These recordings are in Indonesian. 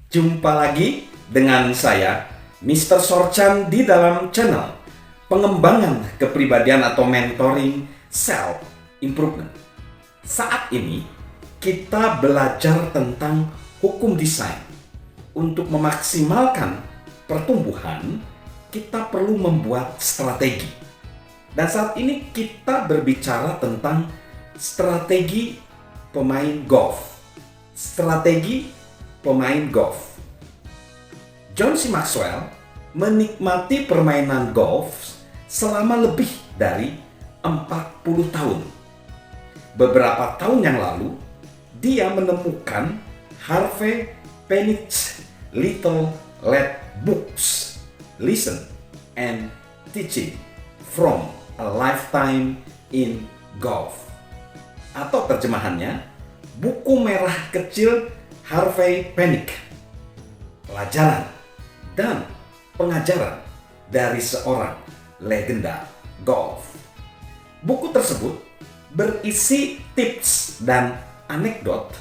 Jumpa lagi dengan saya, Mr. Sorchan di dalam channel pengembangan kepribadian atau mentoring self improvement. Saat ini kita belajar tentang hukum desain. Untuk memaksimalkan pertumbuhan, kita perlu membuat strategi. Dan saat ini kita berbicara tentang strategi pemain golf. Strategi pemain golf. John C. Maxwell menikmati permainan golf selama lebih dari 40 tahun. Beberapa tahun yang lalu, dia menemukan Harvey Penick's Little Lead Books, Listen and Teaching from a Lifetime in Golf. Atau terjemahannya, buku merah kecil Harvey Penick, pelajaran dan pengajaran dari seorang legenda golf. Buku tersebut berisi tips dan anekdot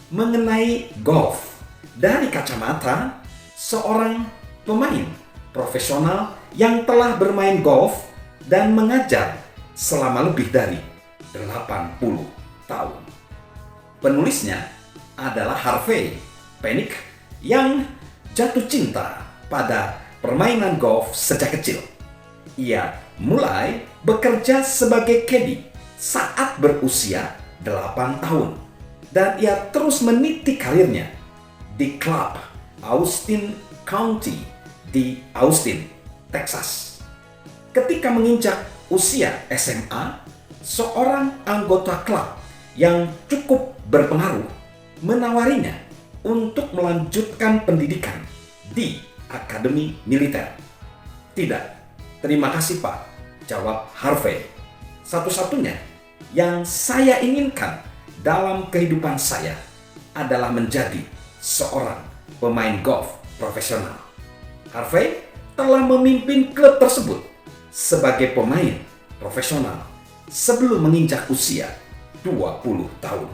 mengenai golf dari kacamata seorang pemain profesional yang telah bermain golf dan mengajar selama lebih dari 80 tahun. Penulisnya adalah Harvey Penick yang jatuh cinta pada permainan golf sejak kecil. Ia mulai bekerja sebagai caddy saat berusia 8 tahun dan ia terus meniti karirnya di klub Austin County di Austin, Texas. Ketika menginjak usia SMA, seorang anggota klub yang cukup berpengaruh menawarinya untuk melanjutkan pendidikan di akademi militer. Tidak, terima kasih Pak, jawab Harvey. Satu-satunya yang saya inginkan dalam kehidupan saya adalah menjadi seorang pemain golf profesional. Harvey telah memimpin klub tersebut sebagai pemain profesional sebelum menginjak usia 20 tahun.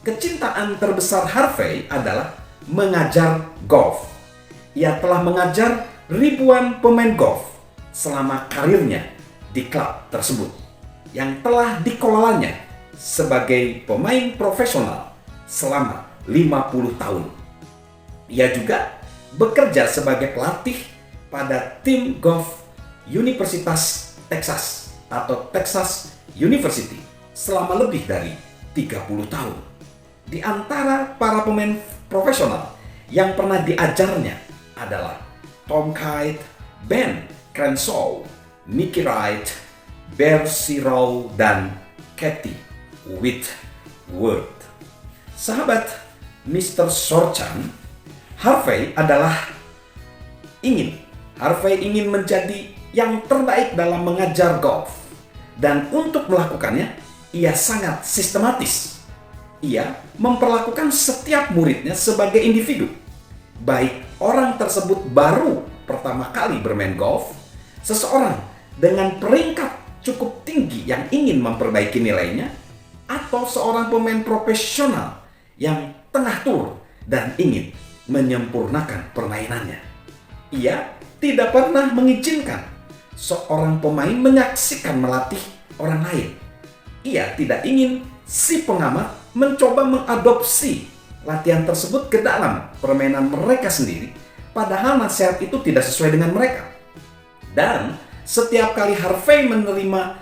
Kecintaan terbesar Harvey adalah mengajar golf. Ia telah mengajar ribuan pemain golf selama karirnya di klub tersebut yang telah dikelolanya sebagai pemain profesional selama 50 tahun. Ia juga bekerja sebagai pelatih pada tim golf Universitas Texas atau Texas University selama lebih dari 30 tahun. Di antara para pemain profesional yang pernah diajarnya adalah Tom Kite, Ben Crenshaw, Mickey Wright, Bear Sirrow, dan Kathy Whitworth. Sahabat Mr. Sorchan, Harvey ingin menjadi yang terbaik dalam mengajar golf. Dan untuk melakukannya, ia sangat sistematis. Ia memperlakukan setiap muridnya sebagai individu. Baik orang tersebut baru pertama kali bermain golf, seseorang dengan peringkat cukup tinggi yang ingin memperbaiki nilainya, atau seorang pemain profesional yang tengah turun dan ingin menyempurnakan permainannya. Ia tidak pernah mengizinkan seorang pemain menyaksikan melatih orang lain. Ia tidak ingin si pengamat mencoba mengadopsi latihan tersebut ke dalam permainan mereka sendiri, padahal nasihat itu tidak sesuai dengan mereka. Dan setiap kali Harvey menerima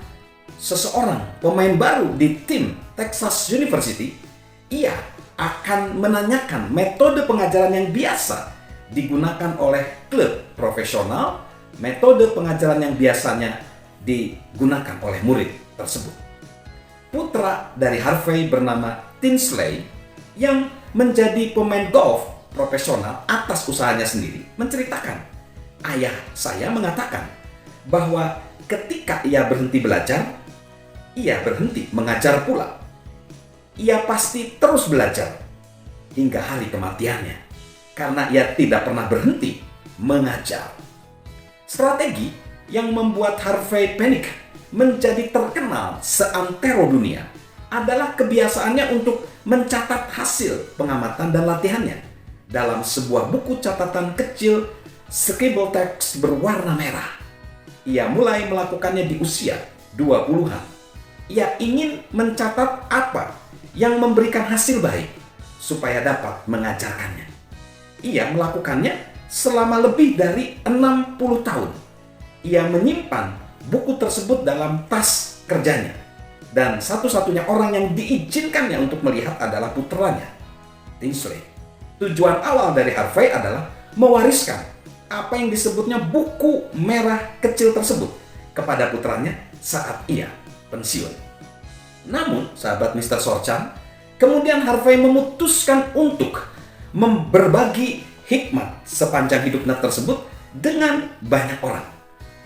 seseorang pemain baru di tim Texas University, ia akan menanyakan metode pengajaran yang biasa digunakan oleh klub profesional, metode pengajaran yang biasanya digunakan oleh murid tersebut. Putra dari Harvey bernama Tinsley yang menjadi pemain golf profesional atas usahanya sendiri menceritakan, ayah saya mengatakan bahwa ketika ia berhenti belajar, ia berhenti mengajar pula. Ia pasti terus belajar hingga hari kematiannya karena ia tidak pernah berhenti mengajar. Strategi yang membuat Harvey Penick menjadi terkenal seantero dunia adalah kebiasaannya untuk mencatat hasil pengamatan dan latihannya. dalam sebuah buku catatan kecil scribble text berwarna merah. Ia mulai melakukannya di usia 20-an. Ia ingin mencatat apa yang memberikan hasil baik supaya dapat mengajarkannya. Ia melakukannya selama lebih dari 60 tahun. Ia menyimpan buku tersebut dalam tas kerjanya. Dan satu-satunya orang yang diizinkannya untuk melihat adalah putranya, Tinsley. Tujuan awal dari Harvey adalah mewariskan apa yang disebutnya buku merah kecil tersebut kepada putranya saat ia pensiun. Namun, sahabat Mr. Sorchan, kemudian Harvey memutuskan untuk berbagi hikmat sepanjang hidupnya tersebut dengan banyak orang.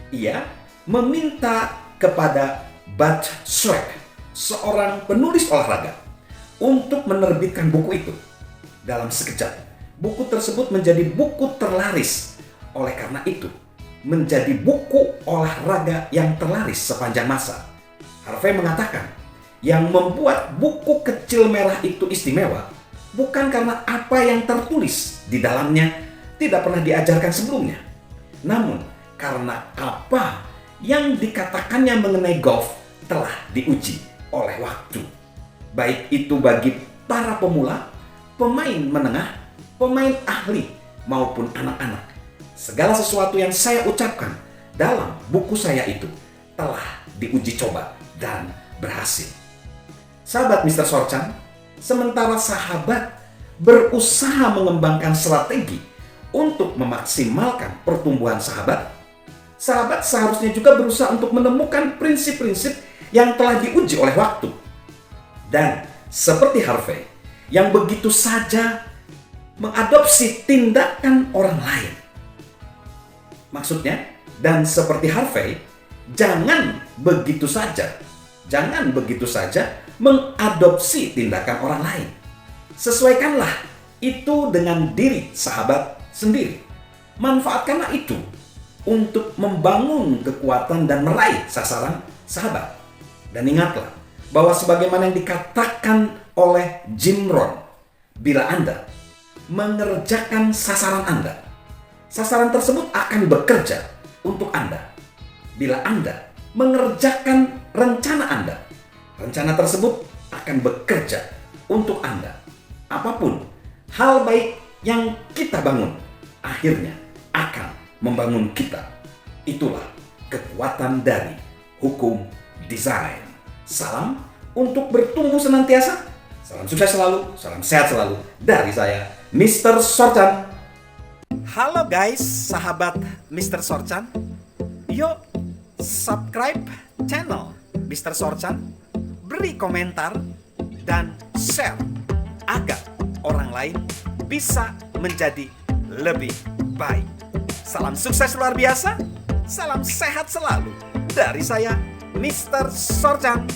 Ia meminta kepada Bud Schreck, seorang penulis olahraga, untuk menerbitkan buku itu. Dalam sekejap, buku tersebut menjadi buku terlaris. Oleh karena itu, menjadi buku olahraga yang terlaris sepanjang masa. Harvey mengatakan, yang membuat buku kecil merah itu istimewa bukan karena apa yang tertulis di dalamnya tidak pernah diajarkan sebelumnya, namun karena apa yang dikatakannya mengenai golf telah diuji oleh waktu. Baik itu bagi para pemula, pemain menengah, pemain ahli, maupun anak-anak. Segala sesuatu yang saya ucapkan dalam buku saya itu telah diuji coba dan berhasil. Sahabat Mr. Sorchan, sementara sahabat berusaha mengembangkan strategi untuk memaksimalkan pertumbuhan sahabat, sahabat seharusnya juga berusaha untuk menemukan prinsip-prinsip yang telah diuji oleh waktu. Dan seperti Harvey, yang begitu saja mengadopsi tindakan orang lain. Maksudnya, dan seperti Harvey, jangan begitu saja mengadopsi tindakan orang lain. Sesuaikanlah itu dengan diri sahabat sendiri. Manfaatkanlah itu untuk membangun kekuatan dan meraih sasaran sahabat. Dan ingatlah bahwa sebagaimana yang dikatakan oleh Jim Rohn, bila Anda mengerjakan sasaran Anda, sasaran tersebut akan bekerja untuk Anda. Bila Anda mengerjakan rencana Anda, rencana tersebut akan bekerja untuk Anda. Apapun hal baik yang kita bangun, akhirnya akan membangun kita. Itulah kekuatan dari hukum desain. Salam untuk bertumbuh senantiasa. Salam sukses selalu, salam sehat selalu dari saya, Mr. Sorchan. Halo guys, sahabat Mr. Sorchan. Yuk subscribe channel Mr. Sorchan, beri komentar, dan share agar orang lain bisa menjadi lebih baik. Salam sukses luar biasa, salam sehat selalu dari saya, Mr. Sorchan.